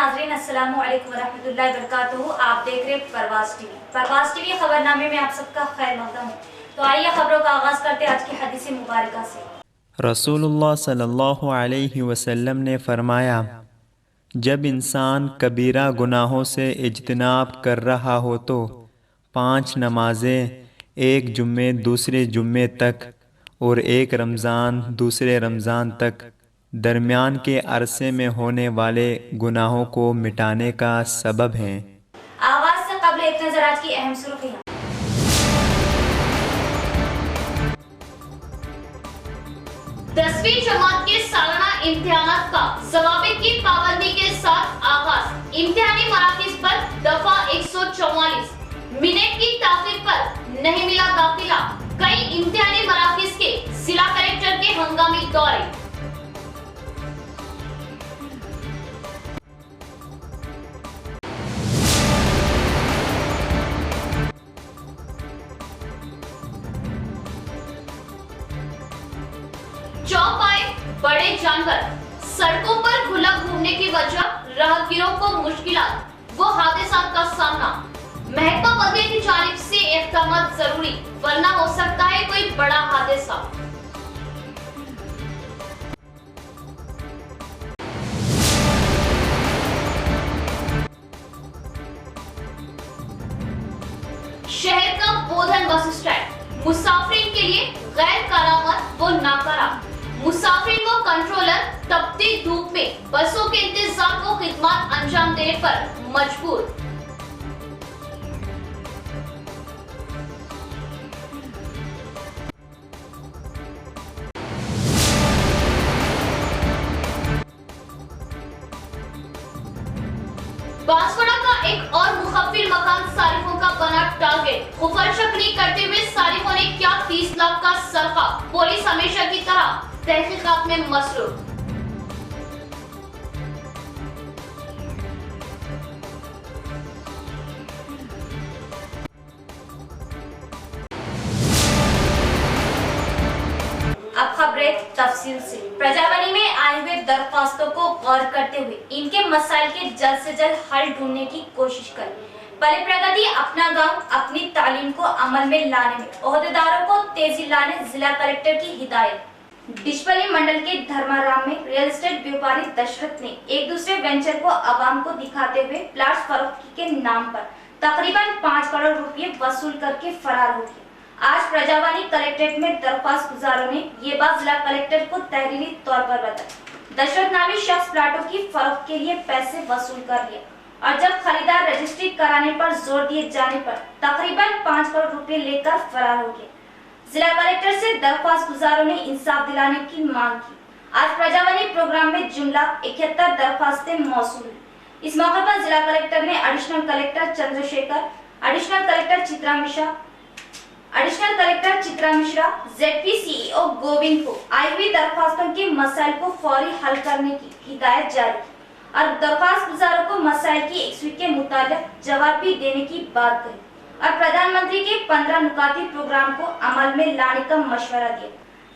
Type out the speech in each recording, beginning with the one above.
नाज़रीन, अस्सलामु अलैकुम वरहमतुल्लाहि वबरकातुहू। आप देख रहे परवाज़ टीवी। परवाज़ टीवी खबरनामे में आप सबका खैर मक़दम है। तो आइए खबरों का आगाज़ करते हैं आज की हदीस मुबारका से। रसूलुल्लाह सल्लल्लाहु अलैहि वसल्लम ने फरमाया, जब इंसान कबीरा गुनाहों से इज्तिनाब कर रहा हो तो 5 नमाजें, एक जुम्मे दूसरे जुम्मे तक और एक रमज़ान दूसरे रमज़ान तक दरमियान के अरसे में होने वाले गुनाहों को मिटाने का सबब हैं। आगाज़ से क़ब्ल एक नज़र आज की अहम सुर्खियाँ। 10वीं जमात के सालाना इम्तिहानात का ज़वाबित की पाबंदी के साथ आगाज। इम्तिहानी मराकिज़ पर दफा 144 मिनट की ताख़ीर पर नहीं मिला दाखिला। कई इम्तिहानी मराकिज़ के जिला कलेक्टर के हंगामी दौरे। चौप आए बड़े जानवर। सड़कों पर खुला घूमने की वजह राहगीरों को मुश्किलात व हादसात का सामना। महकमा बदले की जानिब से इक़दामात जरूरी, वरना हो सकता है कोई बड़ा हादसा। शहर का बोधन बस स्टैंड मुसाफिर के लिए गैर करामत व नाकारा। मुसाफिर व कंट्रोलर तपती धूप में बसों के इंतजार को खिदमत अंजाम देने पर मजबूर। बांसवाड़ा का एक और मुखबिर मकान सारिफों का बना टारगेट। खुफर शक्री करते हुए सारिफों ने क्या 30 लाख का सरका। पुलिस हमेशा की तरह तहकीकात में मसरूफ। अब खबरें तफसील से। प्रजावानी में आए हुए दरख्वास्तों को गौर करते हुए इनके मसाइल के जल्द से जल्द हल ढूंढने की कोशिश करें। पहले प्रगति अपना गांव अपनी तालीम को अमल में लाने में ओहदेदारों को तेजी लाने जिला कलेक्टर की हिदायत। डिशपल्ली मंडल के धर्माराम में रियल एस्टेट व्यापारी दशरथ ने एक दूसरे वेंचर को आवाम को दिखाते हुए प्लाट फरोख्त के नाम पर तकरीबन 5 करोड़ रुपए वसूल करके फरार हो गए। आज प्रजावानी कलेक्ट्रेट में दरख्वास्त गुजारों ने ये बात जिला कलेक्टर को तहरीरी तौर पर बताई। दशरथ नामी शख्स प्लाटों की फरोख्त के लिए पैसे वसूल कर लिया और जब खरीदार रजिस्ट्री कराने पर जोर दिए जाने पर तकरीबन 5 करोड़ रुपए लेकर फरार हो गए। जिला कलेक्टर से दरख्वास्त गुजारों ने इंसाफ दिलाने की मांग की। आज प्रजावानी प्रोग्राम में जुमला 71 दरख्वास्तें मौसूल हुई। इस मौके पर जिला कलेक्टर ने additional collector Chandrashekhar, additional collector Chitra Mishra, ZP CEO Govind को आई हुई दरख्वास्तों के मसाइल को फौरी हल करने की हिदायत जारी की और दरख्वास्त गुजारों को मसाइल की 1 वीक के मुताबिक जवाब भी देने की बात कही और प्रधानमंत्री के 15 नुकाती प्रोग्राम को अमल में लाने का मशवरा दिया।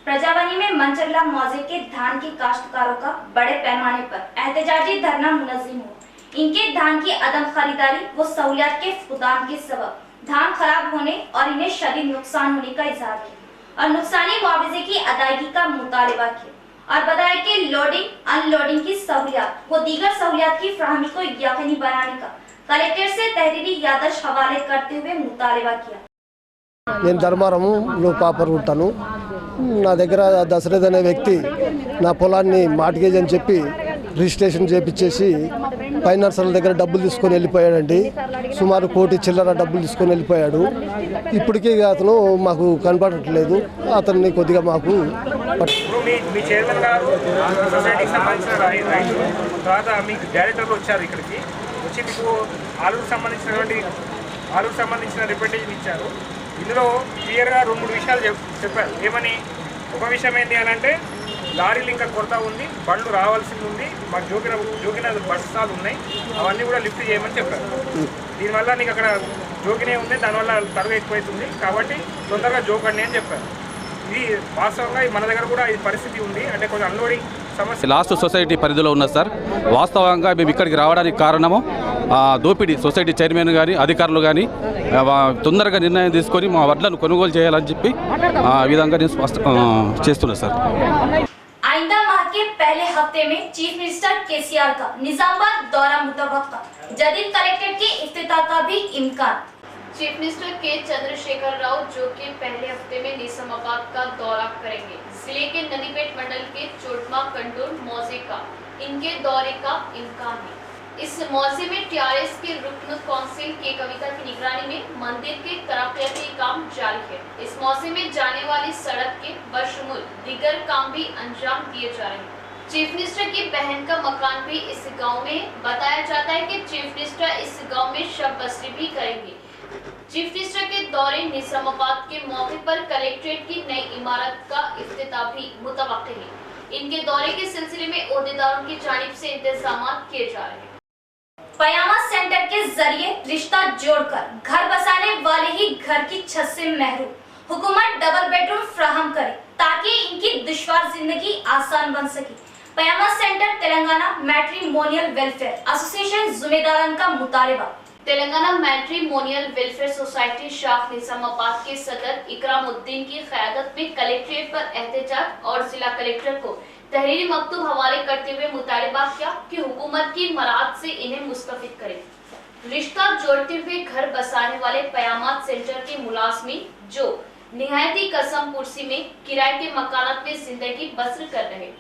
प्रजावानी में मंचरला मौजे के धान के काश्तकारों का बड़े पैमाने पर एहतजाजी धरना मुनज़्ज़म हुआ। इनके धान की अदम खरीदारी व सहूलियात के फुकदान के सबब धान खराब होने और इन्हें शदीद नुकसान होने का इजहार किया और नुकसानी मुआवजे की अदायगी का मुतालबा किया और बताया कि लोडिंग अनलोडिंग की सहूलियात व दीगर सहूलियात की फराहमी को यकीनी बनाने का कलेक्टर से तहरीरी याददाश्त हवाले करते हुए मुतालबा किया। నేను ధర్మారంలో పాపర్ ఉంటాను। నా దగ్గర దశరథ్ అనే వ్యక్తి నా పొలాన్ని మార్ట్గేజ్ అని చెప్పి రిజిస్ట్రేషన్ చేయించేసి ఫైనాన్సర్ల దగ్గర డబ్బులు తీసుకొని వెళ్ళిపోయాడండి। సుమారు కోటి చిల్లర డబ్బులు తీసుకొని వెళ్ళిపోయాడు। ఇప్పటికీ అతను మాకు కనపడట్లేదు। అతన్ని కొద్దిగా మాకు మీ చైర్మన్ గారు సొసైటీకి సంబంధించిన రైతులు తర్వాత మీకు డైరెక్టర్లు వచ్చారు ఇక్కడికి వచ్చి మీకు ఆలూరు సంబంధించిన రిప్రజెంటేషన్ ఇచ్చారు। ఇందులో క్లియర్గా 2-3 విషయాలు చెప్పారు। ఏమని, ఒక విషయం ఏంటి అని అంటే లారీలు ఇంకా కొరత ఉంది, బండ్లు రావాల్సింది ఉంది, మాకు జోకిన బస్సాలు ఉన్నాయి, అవన్నీ కూడా లిఫ్ట్ చేయమని చెప్పారు। దీనివల్ల నీకు అక్కడ జోకినే ఉంది, దానివల్ల తరుగు ఎక్కువైతుంది కాబట్టి తొందరగా జోకండి అని చెప్పారు। ఇది వాస్తవంగా మన దగ్గర కూడా ఈ పరిస్థితి ఉంది। అంటే కొంచెం అన్లోడింగ్ సమస్య లాస్ట్ సొసైటీ పరిధిలో ఉన్నది సార్. వాస్తవంగా మేము ఇక్కడికి రావడానికి కారణము దోపిడీ సొసైటీ చైర్మన్ కానీ అధికారులు కానీ తొందరగా నిర్ణయం తీసుకొని మా వడ్లను కొనుగోలు చేయాలని చెప్పి ఆ విధంగా నేను చేస్తున్నా సార్. आइंदा माह के पहले हफ्ते में चीफ मिनिस्टर केसीआर का निजामाबाद दौरा मुतवक्का, जदीद कलेक्ट्रेट के इफ्तिताह का भी इम्कान। चीफ मिनिस्टर के चंद्रशेखर राव जो कि पहले हफ्ते में निजामाबाद का दौरा करेंगे। जिले के नदीपेट मंडल के चोटमा कंडोर मौजे का इनके दौरे का इम्कान है। इस मौजे में टीआरएस के रुकन काउंसिल के कविता की निगरानी में मंदिर के तरक्याती काम जारी है। इस मौजे में जाने वाली सड़क के बशमुल दीगर काम भी अंजाम दिए जा रहे हैं। चीफ मिनिस्टर की बहन का मकान भी इस गांव में बताया जाता है कि चीफ मिनिस्टर इस गांव में शब बसरी भी करेंगे। चीफ मिनिस्टर के दौरे निजामाबाद के मौके पर कलेक्ट्रेट की नई इमारत का इफ्तिताह भी मुतवक्किल है। इनके दौरे के सिलसिले में ओहदेदारों की जानिब से इंतजाम किए जा रहे हैं। पयामा सेंटर के जरिए रिश्ता जोड़कर घर बसाने वाले ही घर की छत से महरूम, हुकूमत डबल बेडरूम फ्राहम करे ताकि इनकी दुश्वार जिंदगी आसान बन सके। पयामा centre Telangana matrimonial welfare association जिम्मेदारान का मुतालबा। तेलंगाना मैट्रिमोनियल वेलफेयर सोसाइटी शाख निजामाबाद के सदर इकरामुद्दीन की क़यादत में कलेक्ट्रेट पर एहतजाज और जिला कलेक्टर को तहरीरी मकतूब हवाले करते हुए मुतालबा किया कि हुकूमत की मराद से इन्हें मुस्तफिद करे। रिश्ता जोड़ते हुए घर बसाने वाले पयामात सेंटर के मुलाजमीन जो निहायती कसम पुरसी में किराए के मकानात में जिंदगी बसर कर रहे,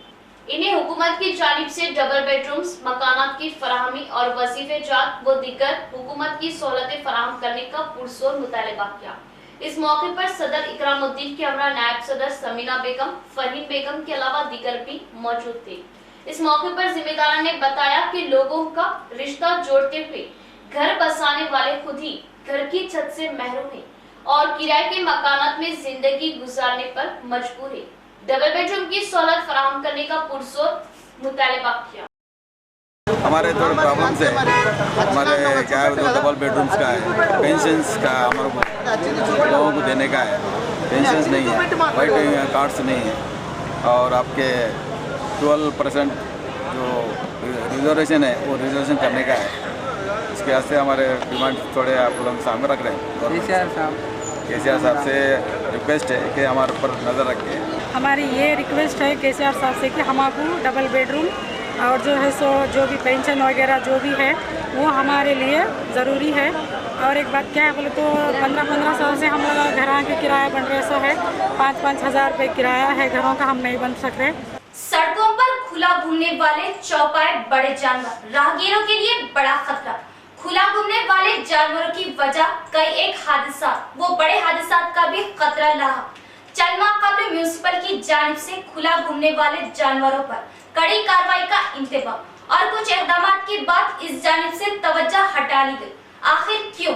इन्हें हुकूमत की जानिब से डबल बेडरूम्स मकानात की फराहमी और वजीफे जात व दीगर हुकूमत की सहूलतें फराहम करने का पुरजोर मुतालबा किया। इस मौके पर सदर इकरामुद्दीन के हमरा नायब सदर समीना बेगम, फरहीन बेगम के अलावा दीगर भी मौजूद थे। इस मौके पर जिम्मेदार ने बताया कि लोगों का रिश्ता जोड़ते हुए घर बसाने वाले खुद ही घर की छत से महरूम है और किराए के मकानात में जिंदगी गुजारने पर मजबूर है। डबल बेडरूम की सहूलत फराहम करने का पुरजोर मुतालबा किया। हमारे थोड़े प्रॉब्लम्स है, हमारे क्या है तो डबल बेडरूम्स का है, पेंशन्स का हमारे लोगों को देने का है, पेंशन्स नहीं है, वाइट कार्ड्स नहीं है और आपके 12% जो रिजर्वेशन है वो रिजर्वेशन करने का है। इसके वास्ते हमारे डिमांड थोड़े आप लोग सामने रख रहे हैं। केसीआर साहब से रिक्वेस्ट है कि हमारे ऊपर नज़र रखें। हमारी ये रिक्वेस्ट है केसीआर साहब से कि हमको डबल बेडरूम और जो है सो जो भी पेंशन वगैरह जो भी है वो हमारे लिए ज़रूरी है। और एक बात क्या है बोले तो 15-15 साल से हम लोग घरों के किराया बन रहे सो है 5-5 हज़ार रुपये किराया है घरों का, हम नहीं बन सक रहे। सड़कों पर खुला घूमने वाले चौपाए बड़े जानवर राहगीरों के लिए बड़ा खतरा। खुला घूमने वाले जानवरों की वजह कई एक हादसा वो बड़े हादसा का भी खतरा रहा। चंद माह कबल म्यूनिसिपल की जानिब से खुला घूमने वाले जानवरों पर कड़ी कार्रवाई का इंतजाम और कुछ इक़दाम के बाद इस जानिब से तवज्जो हटा ली गई। आखिर क्यों?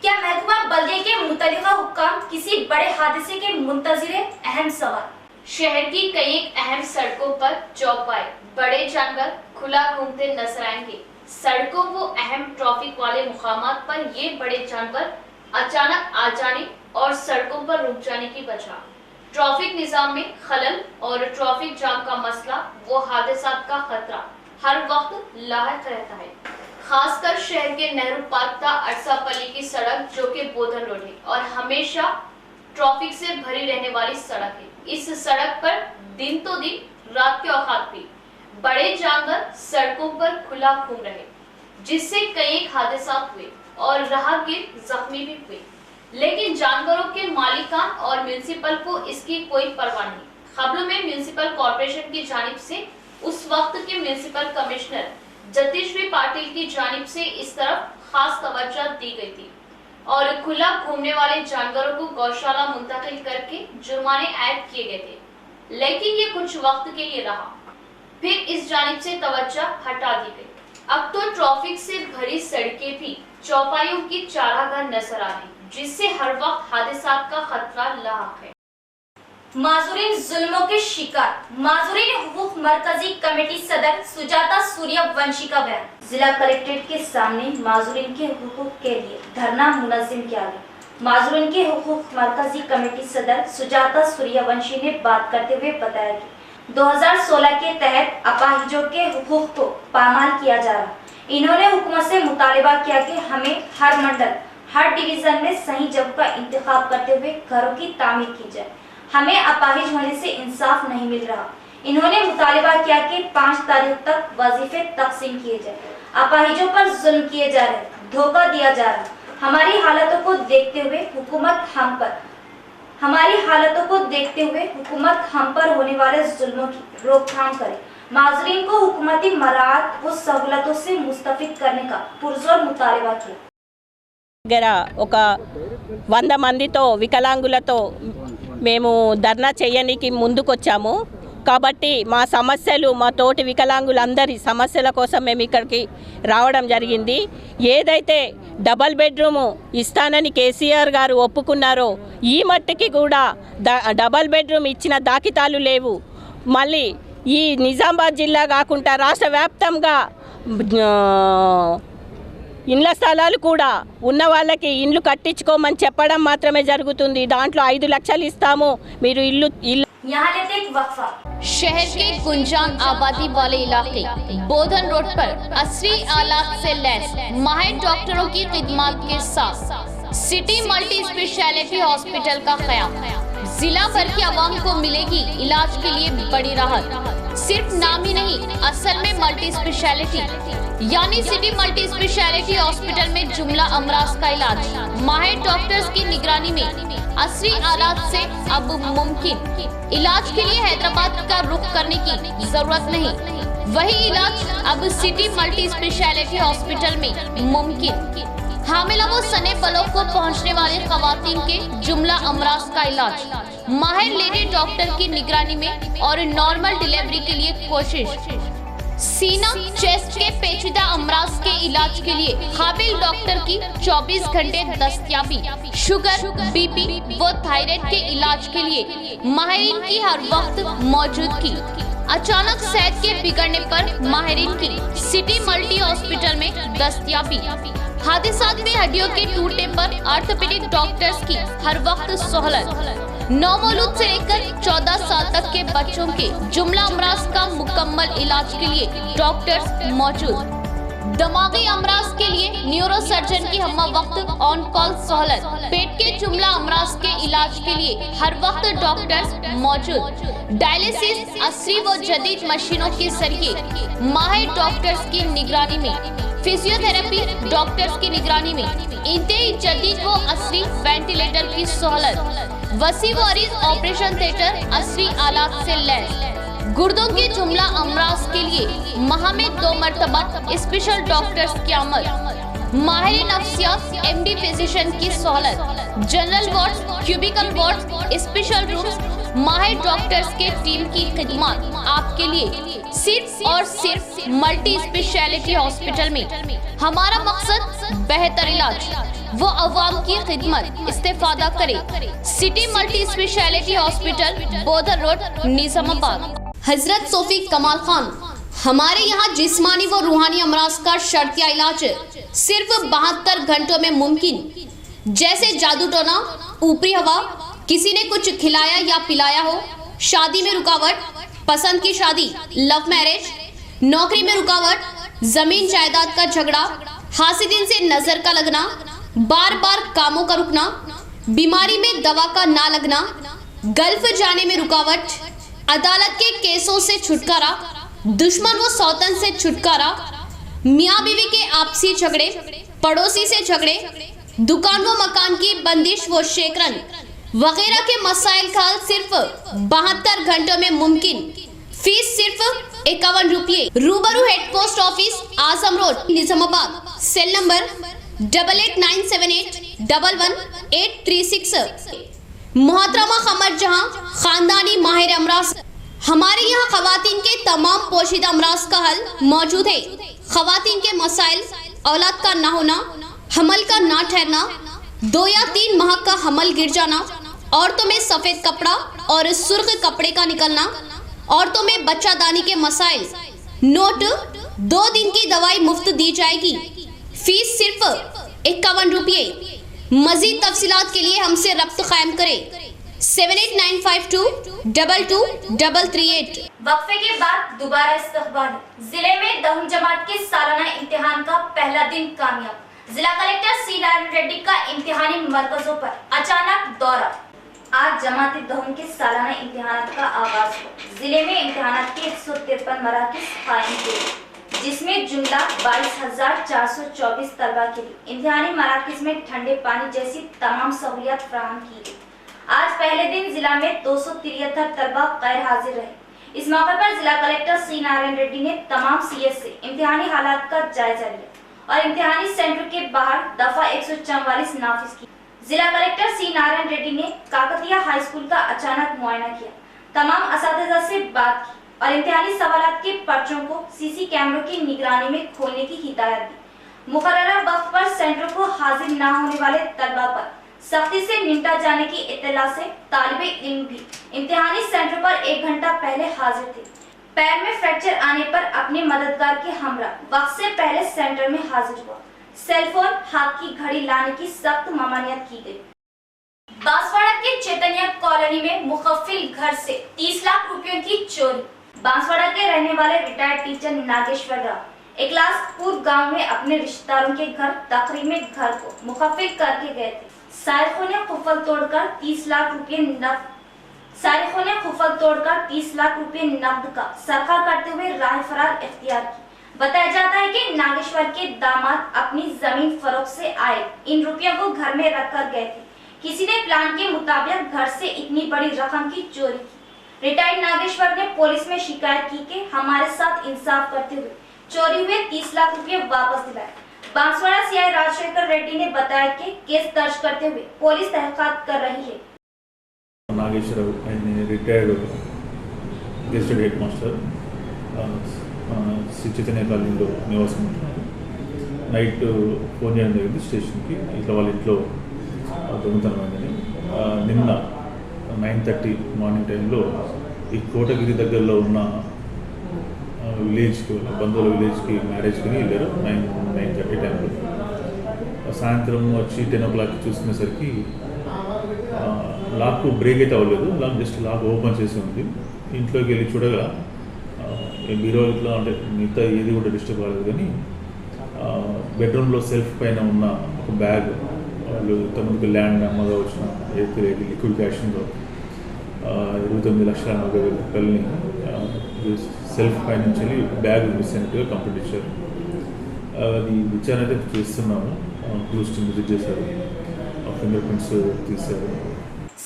क्या महकमा बल्दिया के मुतल्लिका हुक्काम किसी बड़े हादसे के मुंतज़िर है? अहम सवाल। शहर की कई एक अहम सड़कों पर चौपाए बड़े जानवर खुला घूमते नजर आएंगे। सड़कों व अहम ट्रैफिक वाले मुकामात पर ये बड़े जानवर अचानक आ जाने और सड़कों पर रुक जाने की वजह ट्रैफिक निजाम में खलल और ट्रैफिक जाम का मसला वो हादसा का खतरा हर वक्त लाहक रहता है। खासकर शहर के नेहरू पार्क था अरसापल्ली की सड़क जो कि बोधन रोड है और हमेशा ट्रैफिक से भरी रहने वाली सड़क है। इस सड़क पर दिन तो दिन रात के औकात भी बड़े जानवर सड़कों पर खुला घूम रहे जिससे कई हादसा हुए और राहगीर जख्मी भी हुए, लेकिन जानवरों के मालिकान और म्यूनिसिपल को इसकी कोई परवाह नहीं। खबरों में म्यूनिसिपल कॉर्पोरेशन की जानिब से उस वक्त के म्यूनिसिपल कमिश्नर जतीश्री पाटिल की जानिब से इस तरफ खास तवज्जो दी गई थी और खुला घूमने वाले जानवरों को गौशाला मुंतकिल करके जुर्माने आयद किए गए थे, लेकिन ये कुछ वक्त के लिए रहा, फिर इस जानिब से तवज्जो हटा दी गई। अब तो ट्रैफिक से भरी सड़कें भी चौपाइयों की चारागाह नजर आ रही जिससे हर वक्त हादसा का खतरा लाक है। माजूरीन जुल्मों के शिकार माजूरीन हुकूक मरकजी कमेटी सदर सुजाता सूर्यवंशी का बयान। जिला कलेक्ट्रेट के सामने माजूरीन के हुकूक के लिए धरना मुनज़्ज़म किया गया। माजूरीन के हुकूक मरकजी कमेटी सदर सुजाता सूर्यवंशी ने बात करते हुए बताया कि 2016 के तहत अपाहिजों के हुकूक को पामाल किया जा रहा। इन्होंने हुकूमत से मुतालिबा किया कि हमें हर मंडल, हर डिवीजन में सही जगह का इंतखाब करते हुए घरों की तामीर की जाए। हमें अपाहिज होने से इंसाफ नहीं मिल रहा। इन्होंने मुतालिबा किया कि 5 तारीख तक वजीफे तकसीम किए जाए। अपाहिजों पर जुल्म किए जा रहे, धोखा दिया जा रहा। हमारी हालतों को देखते हुए हुकूमत हम पर होने वाले जुल्मों की रोकथाम करे। माजरीन को हुकूमती मराहत व सहूलतों से मुस्तफिद करने का पुरजोर मुतालिबा किया। దగ్గర ఒక 100 మందితో వికలాంగులతో మేము ధర్నా చేయడానికి ముందుకొచ్చాము కాబట్టి మా సమస్యలు మా తోటి వికలాంగులందరి సమస్యల కోసం మేము ఇక్కడికి రావడం జరిగింది। ఏదైతే డబల్ బెడ్రూమ్ ఇస్తానని కేసీఆర్ గారు ఒప్పుకున్నారో ఈ మట్టికి కూడా డబల్ బెడ్రూమ్ ఇచ్చిన దాఖితాలు లేవు। మళ్ళీ ఈ నిజామాబాద్ జిల్లా కాకుండా రాష్ట్ర వ్యాప్తంగా ఇండ్ల స్థలాలు కూడా ఉన్న వాళ్ళకి ఇండ్లు కట్టించుకోమని చెప్పడం మాత్రమే జరుగుతుంది। దాంట్లో 5 లక్షలు ఇస్తాము మీరు ఇల్లు यहाँ लेते एक वक्फा। शहर के गुंजान आबादी वाले इलाके बोधन रोड पर असली आलात से लैस माहिर डॉक्टरों की खिदमत के साथ सिटी मल्टी स्पेशलिटी हॉस्पिटल का क़याम। जिला भर की आवाम को मिलेगी इलाज के लिए बड़ी राहत। सिर्फ नाम ही नहीं, असल में मल्टी स्पेशलिटी यानी सिटी मल्टी स्पेशलिटी हॉस्पिटल में जुमला अमराज का इलाज माहिर डॉक्टर्स की निगरानी में असली आलात से अब मुमकिन। इलाज के लिए हैदराबाद का रुख करने की जरूरत नहीं, वही इलाज अब सिटी मल्टी स्पेशलिटी हॉस्पिटल में मुमकिन। हामिला व सने पलों को पहुंचने वाली खवातीन के जुमला अमराज का इलाज माहिर लेडी डॉक्टर की निगरानी में और नॉर्मल डिलीवरी के लिए कोशिश। सीना चेस्ट के पेचीदा अमराज के इलाज के लिए काबिल डॉक्टर की 24 घंटे दस्तयाबी। शुगर, बीपी व थायराइड के इलाज के लिए माहिरीन की हर वक्त मौजूदगी। अचानक सेहत के बिगड़ने पर माहिरीन की सिटी मल्टी हॉस्पिटल में दस्तयाबी। हादसात में हड्डियों के टूटने पर ऑर्थोपेडिक डॉक्टर्स की हर वक्त सहूलत। 9 मौलूद से लेकर 14 साल तक के बच्चों के जुमला अमराज का मुकम्मल इलाज के लिए डॉक्टर्स मौजूद। दिमागी अमराज के लिए न्यूरो सर्जन की हम वक्त ऑन कॉल सहूलत। पेट के जुमला अमराज के इलाज के लिए हर वक्त डॉक्टर्स मौजूद। डायलिसिस असली व जदीद मशीनों के जरिए माहिर डॉक्टर्स की निगरानी में। फिजियोथेरेपी डॉक्टर्स की निगरानी में इंतहाई जदीद व असली वेंटिलेटर की सहूलत। वसी व अरीज ऑपरेशन थिएटर असली आलात से लैस। गुर्दों के जुमला अमराज के लिए माह में 2 मरतबा स्पेशल डॉक्टर्स की आमद। माहिर नफ्सियात एमडी फिजिशियन की सहूलत। General ward, cubicle ward, special rooms माहिर डॉक्टर्स के टीम की खिदमत आपके लिए सिर्फ और सिर्फ मल्टी स्पेशलिटी हॉस्पिटल में। हमारा मकसद बेहतर इलाज वो अवाम की खिदमत। इस्तेफादा करे सिटी मल्टी स्पेशलिटी हॉस्पिटल बोधन रोड निजामाबाद। हजरत सोफी कमाल खान, हमारे यहाँ जिस्मानी व रूहानी अमराज का शर्तिया इलाज सिर्फ 72 घंटों में मुमकिन। जैसे जादू टोना, ऊपरी हवा, किसी ने कुछ खिलाया या पिलाया हो, शादी में रुकावट, पसंद की शादी, लव मैरिज, नौकरी में रुकावट, जमीन जायदाद का झगड़ा, हासिदिन से नजर का लगना, बार बार कामों का रुकना, बीमारी में दवा का ना लगना, गल्फ जाने में रुकावट, अदालत के केसों से छुटकारा, दुश्मन व सौतन से छुटकारा, मियाँ बीवी के आपसी झगड़े, पड़ोसी से झगड़े, दुकान व मकान की बंदिश व शेकरन वगैरह के मसाइल का सिर्फ 72 घंटों में मुमकिन। फीस सिर्फ 51 रुपये। रूबरू head post office Azam road Nizamabad. Cell number 8897811836। मोहतरमा कमर जहां खानदानी माहिर अमराज। हमारे यहाँ खवातीन के तमाम पोशीदा अमराज का हल मौजूद है। खवातीन के मसाइल, औलाद का ना होना, हमल का ना ठहरना, 2 या 3 माह का हमल गिर जाना, औरतों में सफेद कपड़ा और सुर्ख कपड़े का निकलना, औरतों में बच्चादानी के मसाइल। नोट 2 दिन की दवाई मुफ्त दी जाएगी। फीस सिर्फ 51 रुपये। मजीद तफसीलात के लिए हमसे रब्त कायम करें 7895222338। वक्फे के बाद दोबारा इस्तकबाल। जिले में 10वीं जमात के सालाना इम्तिहान का पहला दिन कामयाब। जिला कलेक्टर सी नारायण रेड्डी का इम्तिहानी मरकजों पर अचानक दौरा। आज जमाती 10वीं के सालाना इम्तिहान का आगाज हुआ। जिले में इम्तिहान के 153 मराकज़ कायम किए, जिसमें जुमला 22,424 तलबा के लिए इम्तिहानी मराकज़ में ठंडे पानी जैसी तमाम सहूलियत फराहम की गई। आज पहले दिन जिला में 273 तलबा गैर हाजिर रहे। इस मौके पर जिला कलेक्टर सी नारायण रेड्डी ने तमाम सीएस से इम्तिहानी हालात का जायजा लिया और इम्तिहानी सेंटर के बाहर दफा 144 नाफिज की। जिला कलेक्टर सी नारायण रेड्डी ने काकतिया हाई स्कूल का अचानक मुआयना किया, तमाम असातिज़ा से बात की और इम्तिहानी सवालात के पर्चों को सीसी कैमरों की निगरानी में खोलने की हिदायत दी। मुकर्ररा वक्त पर सेंटर को हाजिर न होने वाले तलबा पर सख्ती से निपटा जाने की इत्तला से तालिबे इल्म भी इम्तिहानी सेंटर पर 1 घंटा पहले हाजिर थे। पैर में फ्रैक्चर आने पर अपने मददगार के हमरा वक्त से पहले सेंटर में हाजिर हुआ। सेलफोन, हाथ की घड़ी लाने की सख्त ममानियत की गई। बांसवाड़ा के चैतन्य कॉलोनी में मुखफिल घर से 30 लाख रुपयों की चोरी। बांसवाड़ा के रहने वाले रिटायर्ड टीचर नागेश्वर राव इकलासपुर गांव में अपने रिश्तेदारों के घर तकरीब में घर को मुखफिल करके गए थे। सारिकों ने खुफल तोड़कर 30 लाख रुपए नकद का सरखा करते हुए राह फरार इख्तियार की। बताया जाता है कि नागेश्वर के दामाद अपनी जमीन फरोख्त से आए इन रुपयों को घर में रखकर गए थे। किसी ने प्लान के मुताबिक घर से इतनी बड़ी रकम की चोरी की। रिटायर्ड नागेश्वर ने पुलिस में शिकायत की कि हमारे साथ इंसाफ करते हुए चोरी हुए 30 लाख रुपए वापस दिलाए। बांसवाड़ा सीआई राजशेखर रेड्डी ने बताया कि केस दर्ज करते हुए पुलिस तहकीकात कर रही है। Nageshwar retired gazetted head master Sri Chaitanya కాలనీలో నివాసం ఉంటున్నారు. నైట్ ఫోన్ చేయడం జరిగింది స్టేషన్కి, ఇట్లా వాళ్ళ ఇంట్లో దొంగతనం అయిందని. నిన్న 9:30 మార్నింగ్ టైంలో ఈ కోటగిరి దగ్గరలో ఉన్న విలేజ్కి, బంధువుల విలేజ్కి మ్యారేజ్కి వెళ్ళారు. 9:30 టైంలో సాయంత్రం వచ్చి 10 o'clock చూసుకునేసరికి లాక్ బ్రేక్ అయితే అవ్వలేదు, జస్ట్ లాక్ ఓపెన్ చేసి ఉంది. ఇంట్లోకి వెళ్ళి చూడగా బీరో ఇట్లా అంటే మిగతా ఏది కూడా డిస్టర్బ్ కాలేదు, కానీ బెడ్రూమ్లో సెల్ఫ్ పైన ఉన్న ఒక బ్యాగ్, వాళ్ళు తమకు ల్యాండ్ అమ్మగా వచ్చిన ఏదైతే లిక్విడ్ క్యాష్లో 29,40,40,000 రూపాయలని సెల్ఫ్ పై నుంచి బ్యాగ్ మిస్ అయినట్టుగా కంప్లైంట్ ఇచ్చారు. అది విచారణ అయితే చేస్తున్నాము. క్లూస్ టీమ్ విజిట్ చేశారు, फिंगर प्रिंट्स తీశారు.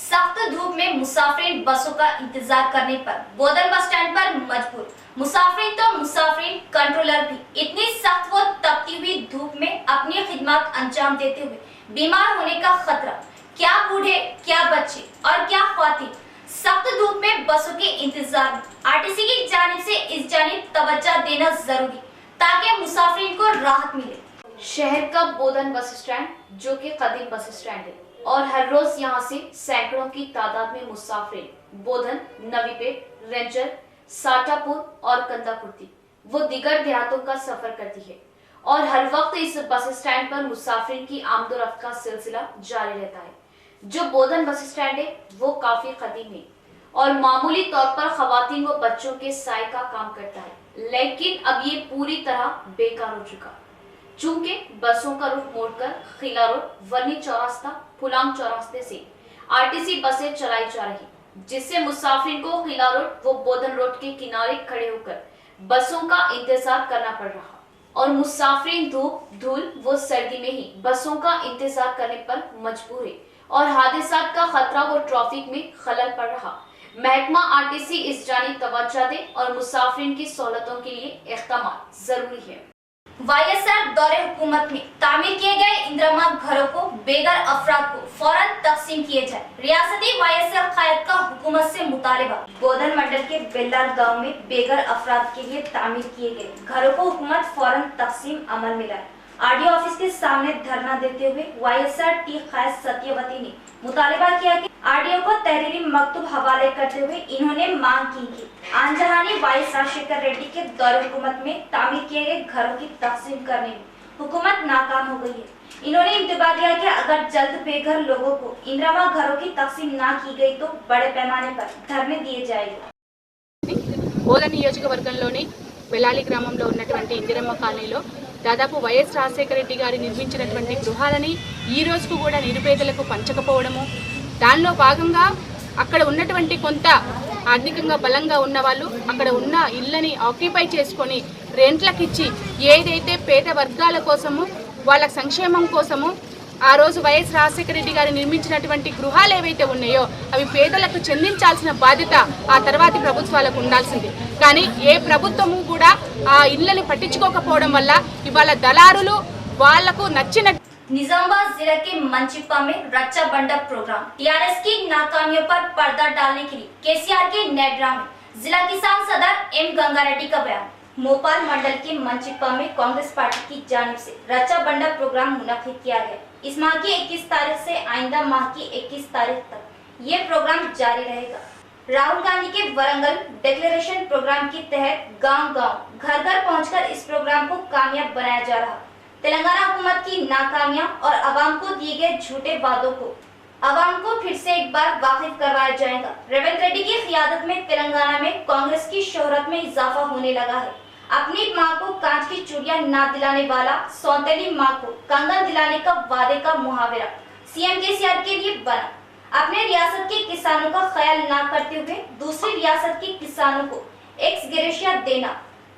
सख्त धूप में मुसाफिर बसों का इंतजार करने पर बोधन बस स्टैंड पर मजबूर। मुसाफिर तो मुसाफिर, कंट्रोलर भी इतनी सख्त व तपती हुई धूप में अपनी खिदमत अंजाम देते हुए बीमार होने का खतरा। क्या बूढ़े, क्या बच्चे और क्या ख्वातीन सख्त धूप में बसों के इंतजार में। आरटीसी की जानिब से इस जानिब तवज्जो देना जरूरी ताकि मुसाफिर को राहत मिले। शहर का बोधन बस स्टैंड जो कि कदीम बस स्टैंड है और हर रोज यहाँ से सैकड़ों की तादाद में मुसाफिर बोधन, नवीपेट, रेंजर, साटापुर और कंदापुर्ती वो दिगर देहातों का सफर करती है और हर वक्त इस बस स्टैंड पर मुसाफिर की आमदोरफ्त का सिलसिला जारी रहता है। जो बोधन बस स्टैंड है वो काफी कदीम है और मामूली तौर पर खवातीन व बच्चों के साय का काम करता है, लेकिन अब ये पूरी तरह बेकार हो चुका। चूंकि बसों का रुख मोड़कर खिला रोड, वर्नी चौरास्ता, फुलांग चौरास्ते से आरटीसी बसें चलाई जा रही, जिससे मुसाफिर को खिला रोड व बोधन रोड के किनारे खड़े होकर बसों का इंतजार करना पड़ रहा और मुसाफिर धूप, धूल व सर्दी में ही बसों का इंतजार करने पर मजबूर है और हादसात का खतरा व ट्रैफिक में खलल पड़ रहा। महकमा आरटीसी इस जानिब तवज्जो दे और मुसाफिर की सहूलतों के लिए इक़दाम जरूरी है। वाईएसआर दौरे हुकूमत में तामीर किए गए इंदिरा घरों को बेघर अफराद को फौरन तकसीम किए जाए। रियासती वाईएसआर क़यादत का हुकूमत से मुतालिबा। बोधन मंडल के बेल्लार गांव में बेघर अफराद के लिए तामीर किए गए घरों को हुकूमत फौरन तकसीम अमल में लाए। आरडीओ ऑफिस के सामने धरना देते हुए वाईएसआर टी क़याद सत्यवती ने मुतालिबा किया कि आरडीओ को तहरीरी मकतूब हवाले करते हुए इन्होंने मांग की कि आनजहानी वाइस राजशेखर रेड्डी के दौरे हुकूमत में तामीर किए गए घरों की तकसीम करने में हुकूमत नाकाम हो गई है। इन्होंने इंतबा दिया कि अगर जल्द बेघर लोगों को इंदिरा घरों की तकसीम ना की गई तो बड़े पैमाने पर धरने दिए जाएंगे। ఓల నియోజకవర్గంలోని బెలాలి గ్రామంలో ఉన్నటువంటి ఇందిరమ్మ కాలనీలో దాదాపు వైఎస్ రాజశేఖర రెడ్డి గారు నిర్మించినటువంటి గృహాలని ఈ రోజుకు కూడా నిరుపేదలకు పంచకపోవడము, దానిలో భాగంగా అక్కడ ఉన్నటువంటి కొంత ఆర్థికంగా బలంగా ఉన్న వాళ్ళు అక్కడ ఉన్న ఇళ్ళని ఆక్యుపై చేసుకొని రెంట్లకు ఇచ్చి ఏదైతే పేద వర్గాల కోసము వాళ్ళ సంక్షేమం కోసము ఆ రోజు వైఎస్ రాజశేఖర రెడ్డి గారు నిర్మించినటువంటి గృహాలు ఏవైతే ఉన్నాయో అవి పేదలకు చెందించాల్సిన బాధ్యత ఆ తర్వాతి ప్రభుత్వాలకు ఉండాల్సింది. కానీ ఏ ప్రభుత్వము కూడా ఆ ఇళ్ళని పట్టించుకోకపోవడం వల్ల ఇవాళ దళారులు వాళ్లకు నచ్చిన निजामाबाद जिला के मंचिप्पा में रक्षा बंडा प्रोग्राम टीआरएस की नाकामियों पर पर्दा डालने के लिए केसीआर के नेडरा में जिला किसान सदर एम गंगारेड्डी का बयान। मोपाल मंडल के मंचिप्पा में कांग्रेस पार्टी की जानिब से रक्षा बंडा प्रोग्राम मुनक्किद किया गया। इस माह की 21 तारीख से आइंदा माह की 21 तारीख तक ये प्रोग्राम जारी रहेगा। राहुल गांधी के वरंगल डिक्लेरेशन प्रोग्राम के तहत गांव-गांव, घर-घर पहुंचकर इस प्रोग्राम को कामयाब बनाया जा रहा। तेलंगाना हुकूमत की नाकामियां और अवाम को दिए गए झूठे वादों को अवाम को फिर से एक बार वाकिफ करवाया जाएगा। रेवंत रेड्डी की क़ियादत में तेलंगाना में कांग्रेस की शोहरत में इजाफा होने लगा है। अपनी मां को कांच की चूड़ियां ना दिलाने वाला सौतेली मां को कंगन दिलाने का वादे का मुहावरा सीएम केसीआर के लिए बना। अपने रियासत के किसानों का ख्याल ना करते हुए दूसरी रियासत के किसानों को एक्स ग्रेशिया देना।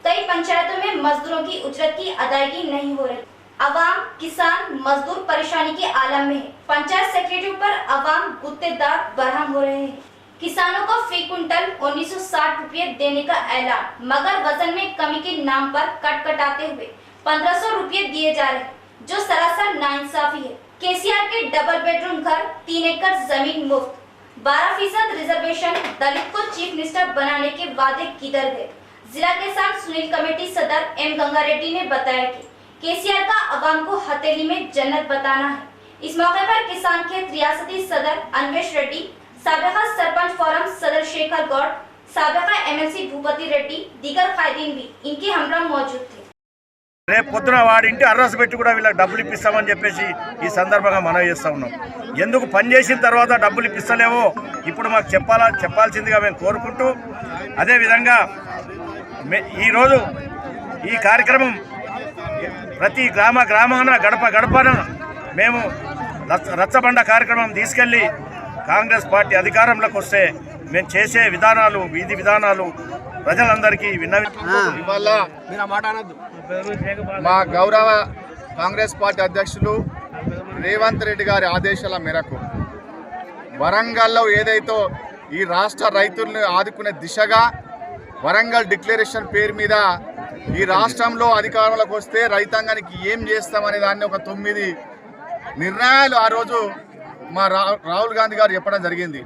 कई पंचायतों में मजदूरों की उजरत की अदायगी नहीं हो रही। अवाम, किसान, मजदूर परेशानी के आलम में है। पंचायत सेक्रेटरी पर अवाम गुत्तेदार बरहम हो रहे हैं। किसानों को फी कुंटल 1960 रुपये देने का ऐलान, मगर वजन में कमी के नाम पर कट कटाते हुए 1500 रुपये दिए जा रहे, जो सरासर नाइंसाफी है। केसीआर के डबल बेडरूम घर, 3 एकड़ जमीन मुफ्त, 12% रिजर्वेशन, दलित को चीफ मिनिस्टर बनाने के वादे किधर गए? जिला किसान सुनील कमेटी सदर एम गंगारेड्डी ने बताया कि केसीआर का अवाम को हथेली में जन्नत बताना है। इस मौके पर किसान खेत रियासती सदर अन्वेश रेड्डी, साबिका सरपंच फोरम सदर शेखर गौड़, साबिका एमएलसी भूपति रेड्डी, दीगर कायदीन भी इनके हमरा मौजूद थे। రేపు పొద్దున వాడి ఇంటి అడ్రస్ పెట్టి కూడా వీళ్ళకి డబ్బులు ఇప్పిస్తామని చెప్పేసి ఈ సందర్భంగా మనవి చేస్తూ ఉన్నాం. ఎందుకు పని చేసిన తర్వాత డబ్బులు ఇప్పిస్తలేవో ఇప్పుడు మాకు చెప్పాల్సిందిగా మేము కోరుకుంటూ, అదేవిధంగా ఈరోజు ఈ కార్యక్రమం ప్రతి గ్రామాన గడపన మేము రచ్చబండ కార్యక్రమం తీసుకెళ్ళి కాంగ్రెస్ పార్టీ అధికారంలోకి వస్తే మేము చేసే విధానాలు, వీధి విధానాలు ప్రజలందరికీ ఇవాళ మా గౌరవ కాంగ్రెస్ పార్టీ అధ్యక్షులు రేవంత్ రెడ్డి గారి ఆదేశాల మేరకు వరంగల్లో ఏదైతే ఈ రాష్ట్ర రైతులను ఆదుకునే దిశగా వరంగల్ డిక్లరేషన్ పేరు మీద ఈ రాష్ట్రంలో అధికారంలోకి వస్తే రైతాంగానికి ఏం చేస్తామనే దాన్ని ఒక 9 నిర్ణయాలు ఆ రోజు మా రాహుల్ గాంధీ గారు చెప్పడం జరిగింది.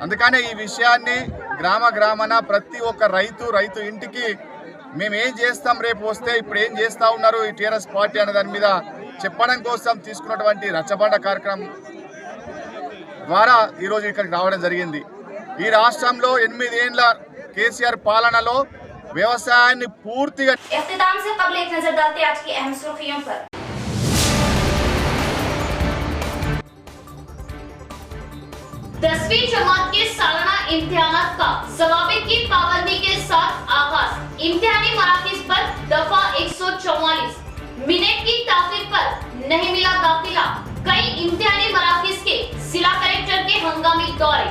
అందుకనే ఈ విషయాన్ని గ్రామాన ప్రతి ఒక్క రైతు ఇంటికి మేము ఏం చేస్తాం, రేపు వస్తే ఇప్పుడు ఏం చేస్తూ ఉన్నారు ఈ టీఆర్ఎస్ పార్టీ అనే దాని మీద చెప్పడం కోసం తీసుకున్నటువంటి రచ్చబండ కార్యక్రమం ద్వారా ఈరోజు ఇక్కడికి రావడం జరిగింది. ఈ రాష్ట్రంలో 8 ఏళ్ల కేసీఆర్ పాలనలో వ్యవసాయాన్ని పూర్తిగా इख्तिताम से कबल एक नजर डालते आज की अहम सुर्खियों पर। 10वीं जमात के सालाना इम्तिहानात का ज़वाबित की पाबंदी के साथ आगाज। इम्तिहानी मराकिज़ पर दफा 144 मिनट की ताखीर पर नहीं मिला दाखिला। कई इम्तिहानी मराकिज़ के जिला कलेक्टर के हंगामी दौरे।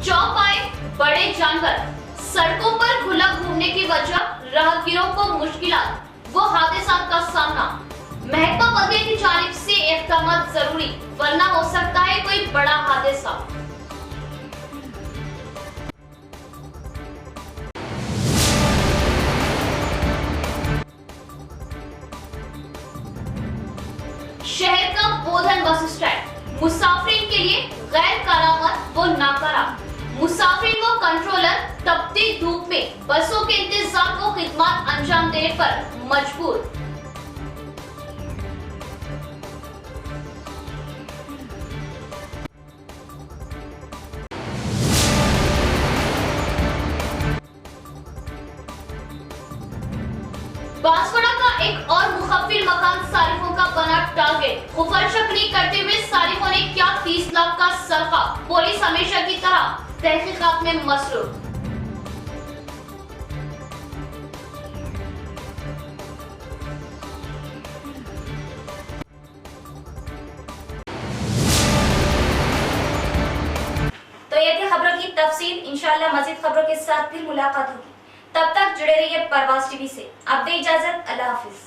चौप आए बड़े जानवर, सड़कों पर खुला घूमने की वजह राहगीरों को मुश्किलात, वो हादसा का सामना। महकमा बदले की जानिब से इक़दामात जरूरी, वरना हो सकता है कोई बड़ा हादसा। शहर का बोधन बस स्टैंड मुसाफिर के लिए गैर करामत व नाकारा। मुसाफिर को कंट्रोलर तपती धूप में बसों के इंतजार को खिदमत अंजाम देने पर मजबूर। उफर शकनी करते हुए सारिफों ने क्या 30 लाख का सरका। पुलिस हमेशा की तरह तहकीकात में मसरूफ। तो ये थी खबरों की तफसील। इंशाल्लाह मजीद खबरों के साथ फिर मुलाकात होगी। तब तक जुड़े रहिए परवाज़ टीवी से। अब दे इजाजत, अल्लाह हाफिज।